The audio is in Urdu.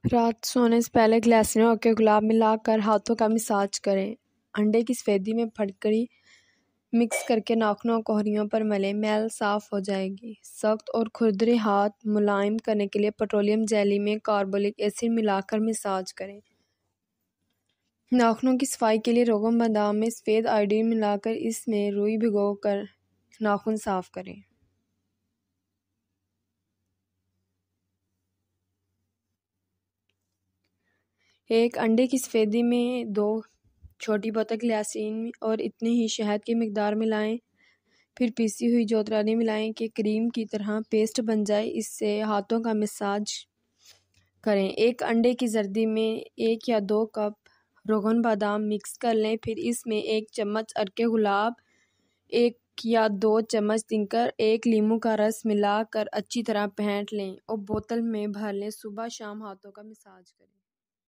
رات سونے سے پہلے گلیسرین اور گلاب ملا کر ہاتھوں کا مساج کریں۔ انڈے کی سفیدی میں پھٹکری مکس کرکے ناخنوں اور کوہنیوں پر ملیں، میل صاف ہو جائے گی۔ سخت اور کھردرے ہاتھ ملائم کرنے کے لیے پیٹرولیم جیلی میں کاربولک ایسڈ ملا کر مساج کریں۔ ناخنوں کی صفائی کے لیے روغن بادام میں سفید آئوڈین ملا کر اس میں روئی بھگو کر ناخن صاف کریں۔ ایک انڈے کی سفیدی میں 2 چھوٹی بوتل گلیسرین اور اتنی ہی شہد کی مقدار ملائیں، پھر پیسی ہوئی جوترانی ملائیں کہ کریم کی طرح پیسٹ بن جائے، اس سے ہاتھوں کا مساج کریں۔ ایک انڈے کی زردی میں 1 یا 2 کپ روغن بادام مکس کر لیں، پھر اس میں 1 چمچ عرق گلاب، 1 یا 2 چمچ تنکر، 1 لیموں کا رس ملا کر اچھی طرح پھینٹ لیں اور بوتل میں بھر لیں۔ صبح شام ہاتھوں کا مساج کریں۔